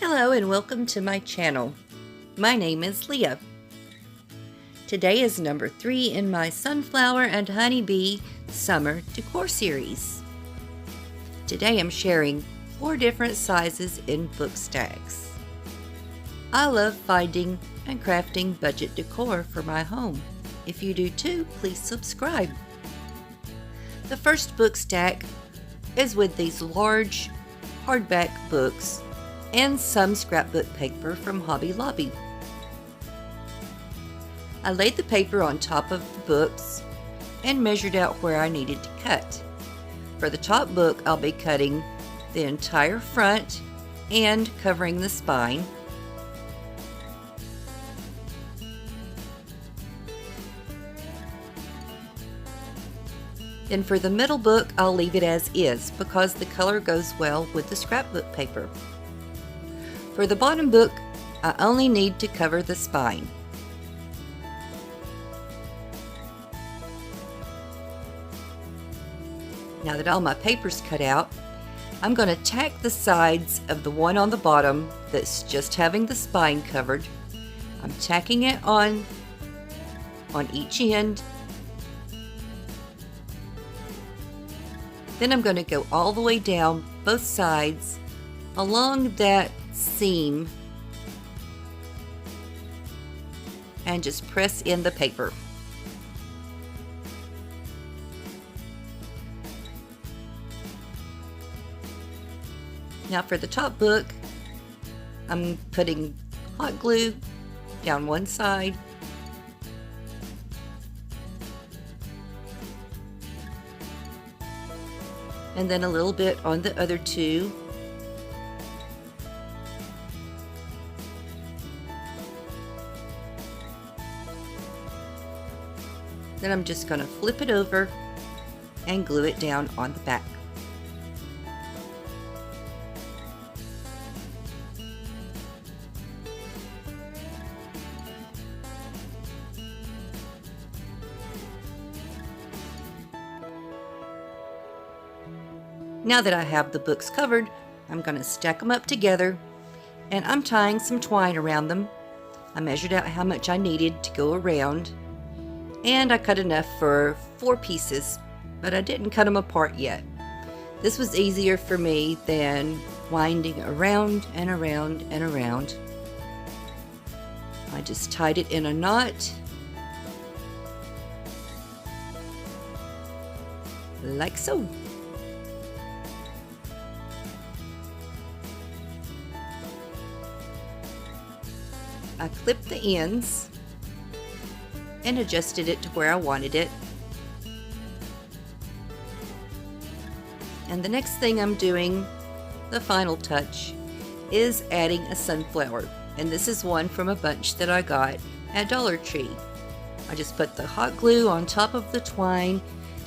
Hello and welcome to my channel. My name is Leah. Today is number 3 in my Sunflower and Honeybee Summer Decor series. Today I'm sharing 4 different sizes in book stacks. I love finding and crafting budget decor for my home. If you do too, please subscribe. The first book stack is with these large hardback books and some scrapbook paper from Hobby Lobby. I laid the paper on top of the books and measured out where I needed to cut. For the top book, I'll be cutting the entire front and covering the spine. Then for the middle book, I'll leave it as is because the color goes well with the scrapbook paper. For the bottom book, I only need to cover the spine. Now that all my paper's cut out, I'm going to tack the sides of the one on the bottom that's just having the spine covered. I'm tacking it on each end. Then I'm going to go all the way down both sides along that seam and just press in the paper. Now for the top book, I'm putting hot glue down one side and then a little bit on the other two. Then I'm just going to flip it over and glue it down on the back. Now that I have the books covered, I'm going to stack them up together and I'm tying some twine around them. I measured out how much I needed to go around and I cut enough for 4 pieces, but I didn't cut them apart yet. This was easier for me than winding around and around and around. I just tied it in a knot like so. I clipped the ends and adjusted it to where I wanted it. And the next thing I'm doing, the final touch, is adding a sunflower. And this is one from a bunch that I got at Dollar Tree. I just put the hot glue on top of the twine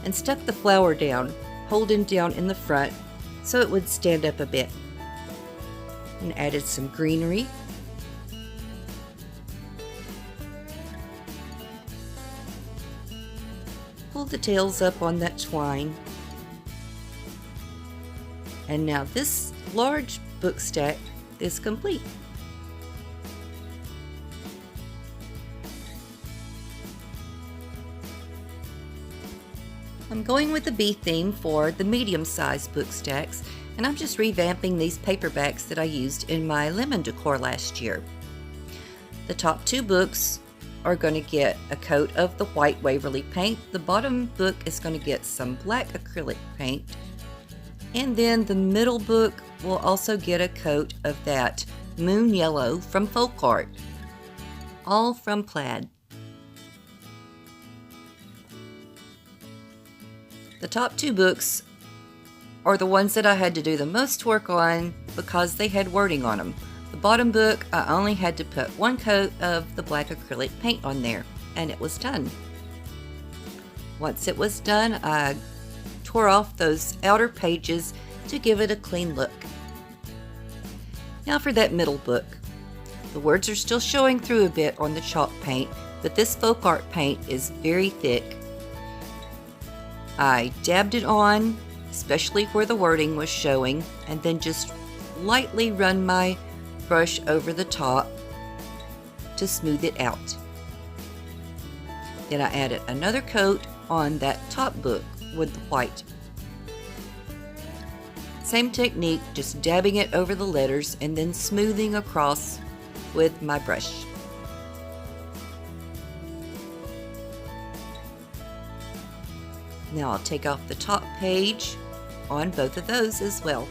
and stuck the flower down, holding down in the front so it would stand up a bit. And added some greenery. Pull the tails up on that twine. And now this large book stack is complete. I'm going with the bee theme for the medium-sized book stacks, and I'm just revamping these paperbacks that I used in my lemon decor last year. The top 2 books are going to get a coat of the white Waverly paint. The bottom book is going to get some black acrylic paint. And then the middle book will also get a coat of that moon yellow from Folk Art. All from PLAID. The top 2 books are the ones that I had to do the most work on because they had wording on them. The bottom book, I only had to put 1 coat of the black acrylic paint on there, and it was done. Once it was done, I tore off those outer pages to give it a clean look. Now for that middle book. The words are still showing through a bit on the chalk paint, but this Folk Art paint is very thick. I dabbed it on, especially where the wording was showing, and then just lightly run my brush over the top to smooth it out. Then I added another coat on that top book with the white. Same technique, just dabbing it over the letters and then smoothing across with my brush. Now I'll take off the top page on both of those as well.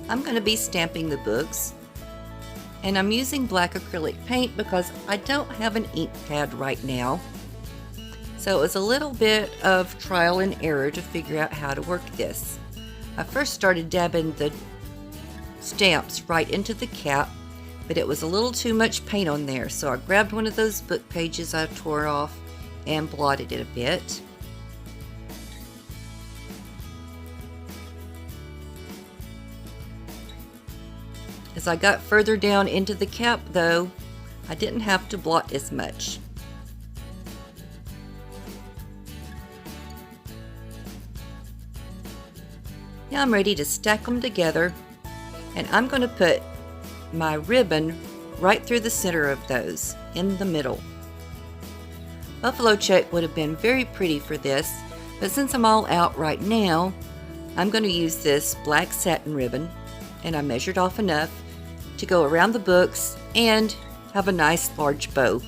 I'm going to be stamping the books, and I'm using black acrylic paint because I don't have an ink pad right now. So it was a little bit of trial and error to figure out how to work this. I first started dabbing the stamps right into the cap, but it was a little too much paint on there, so I grabbed one of those book pages I tore off and blotted it a bit. As I got further down into the cap though, I didn't have to blot as much. Now I'm ready to stack them together, and I'm going to put my ribbon right through the center of those, in the middle. Buffalo check would have been very pretty for this, but since I'm all out right now, I'm going to use this black satin ribbon, and I measured off enough to go around the books and have a nice large bow.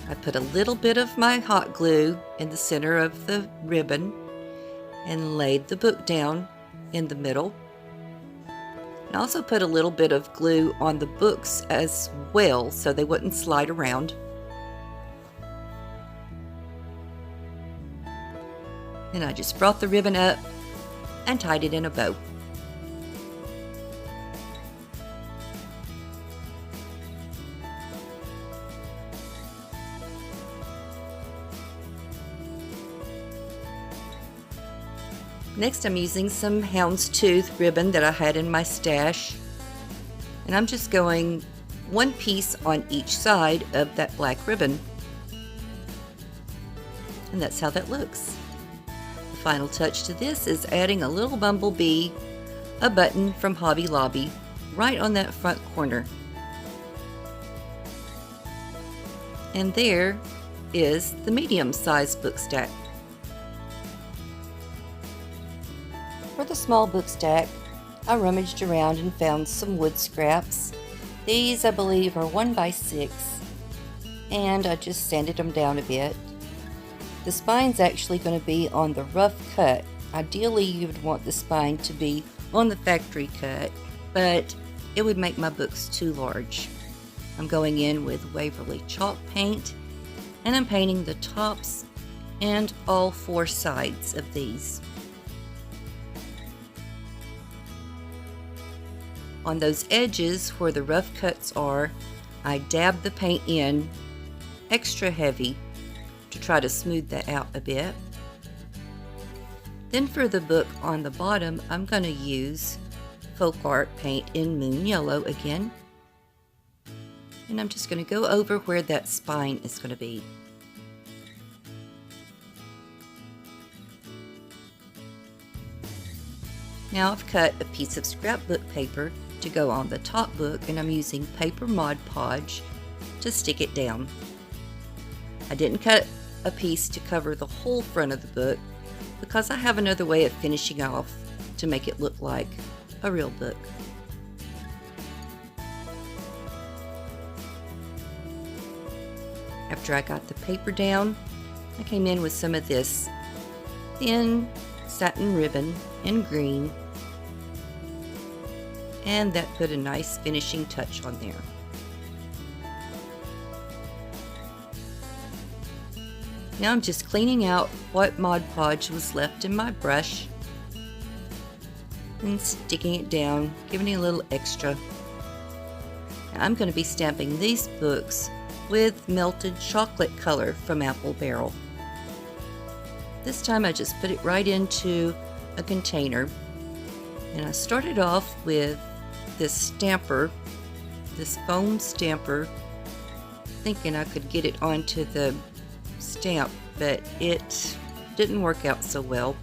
I put a little bit of my hot glue in the center of the ribbon and laid the book down in the middle. And also put a little bit of glue on the books as well so they wouldn't slide around. And I just brought the ribbon up and tied it in a bow. Next, I'm using some houndstooth ribbon that I had in my stash, and I'm just going one piece on each side of that black ribbon, and that's how that looks. The final touch to this is adding a little bumblebee, a button from Hobby Lobby, right on that front corner. And there is the medium-sized book stack. For the small book stack, I rummaged around and found some wood scraps. These, I believe, are 1x6, and I just sanded them down a bit. The spine's actually going to be on the rough cut. Ideally, you would want the spine to be on the factory cut, but it would make my books too large. I'm going in with Waverly chalk paint, and I'm painting the tops and all four sides of these. On those edges where the rough cuts are, I dab the paint in extra heavy to try to smooth that out a bit. Then for the book on the bottom, I'm going to use Folk Art paint in Moon Yellow again. And I'm just going to go over where that spine is going to be. Now I've cut a piece of scrapbook paper to go on the top book, and I'm using paper Mod Podge to stick it down. I didn't cut a piece to cover the whole front of the book because I have another way of finishing off to make it look like a real book. After I got the paper down, I came in with some of this thin satin ribbon in green, and that put a nice finishing touch on there. Now I'm just cleaning out what Mod Podge was left in my brush and sticking it down, giving it a little extra. Now I'm going to be stamping these books with melted chocolate color from Apple Barrel. This time I just put it right into a container, and I started off with this stamper, this foam stamper, thinking I could get it onto the stamp, but it didn't work out so well.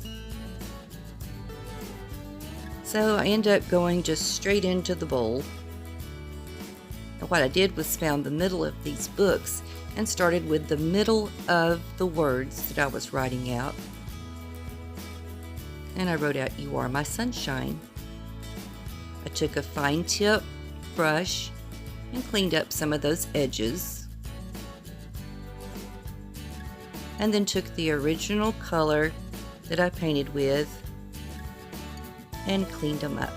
So I ended up going just straight into the bowl. And what I did was found the middle of these books and started with the middle of the words that I was writing out. And I wrote out, "You are my sunshine." I took a fine tip brush and cleaned up some of those edges. And then took the original color that I painted with and cleaned them up.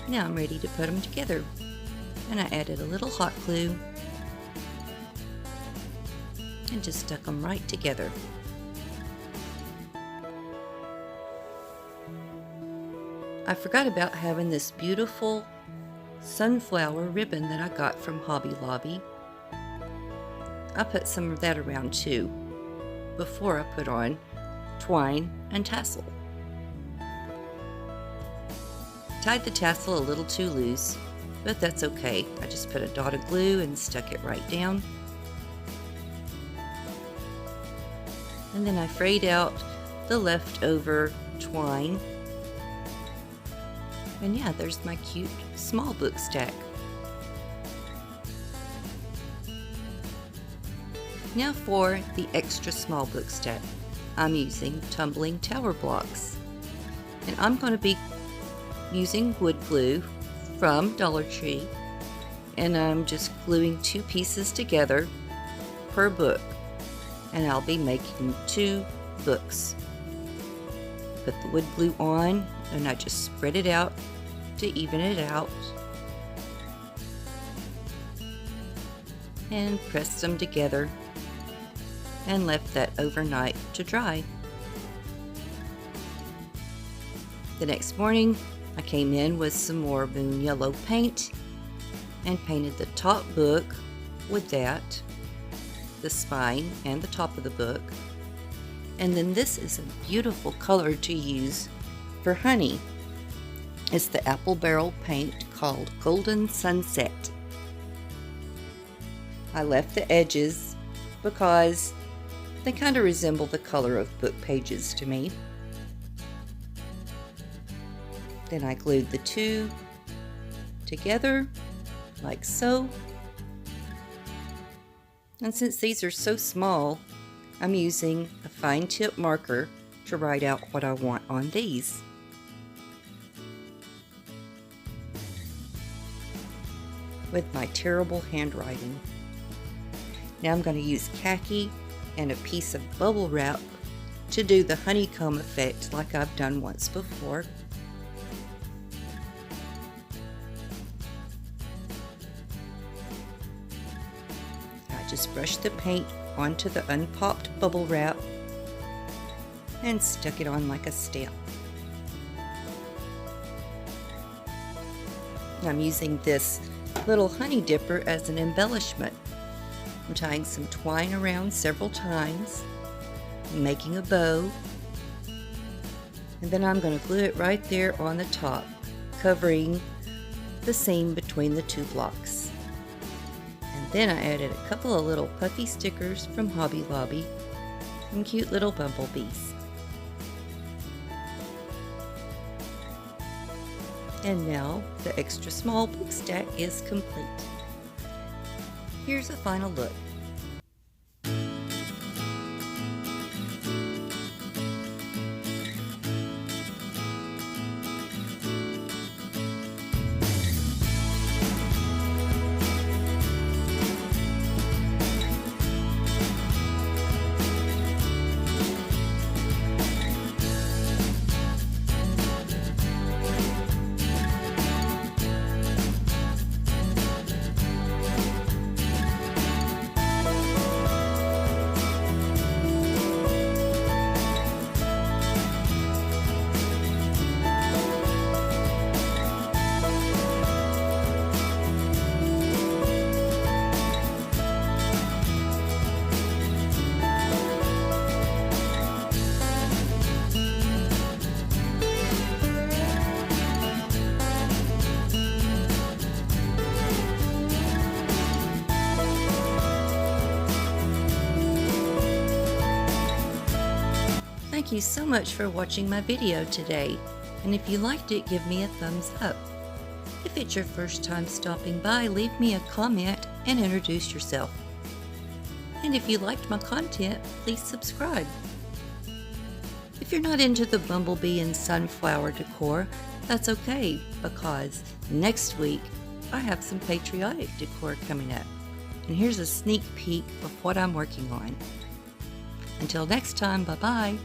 Now I'm ready to put them together. And I added a little hot glue and just stuck them right together. I forgot about having this beautiful sunflower ribbon that I got from Hobby Lobby. I put some of that around too, before I put on twine and tassel. Tied the tassel a little too loose, but that's okay. I just put a dot of glue and stuck it right down. And then I frayed out the leftover twine. And yeah, there's my cute small book stack. Now for the extra small book stack. I'm using tumbling tower blocks. And I'm going to be using wood glue from Dollar Tree. And I'm just gluing 2 pieces together per book. And I'll be making 2 books. Put the wood glue on and I just spread it out to even it out. And pressed them together and left that overnight to dry. The next morning I came in with some more moon yellow paint and painted the top book with that, the spine and the top of the book. And then this is a beautiful color to use for honey. It's the apple barrel paint called Golden Sunset. I left the edges because they kind of resemble the color of book pages to me. Then I glued the 2 together like so. And since these are so small, I'm using a fine tip marker to write out what I want on these. With my terrible handwriting. Now I'm going to use khaki and a piece of bubble wrap to do the honeycomb effect like I've done once before. I just brushed the paint onto the unpopped bubble wrap and stuck it on like a stamp. I'm using this little honey dipper as an embellishment. I'm tying some twine around several times, making a bow, and then I'm going to glue it right there on the top, covering the seam between the 2 blocks. And then I added a couple of little puffy stickers from Hobby Lobby and cute little bumblebees. And now the extra small book stack is complete. Here's a final look. Thank you so much for watching my video today, and if you liked it, give me a thumbs up. If it's your first time stopping by, leave me a comment and introduce yourself. And if you liked my content, please subscribe. If you're not into the bumblebee and sunflower decor, that's okay, because next week I have some patriotic decor coming up. And here's a sneak peek of what I'm working on. Until next time, bye-bye.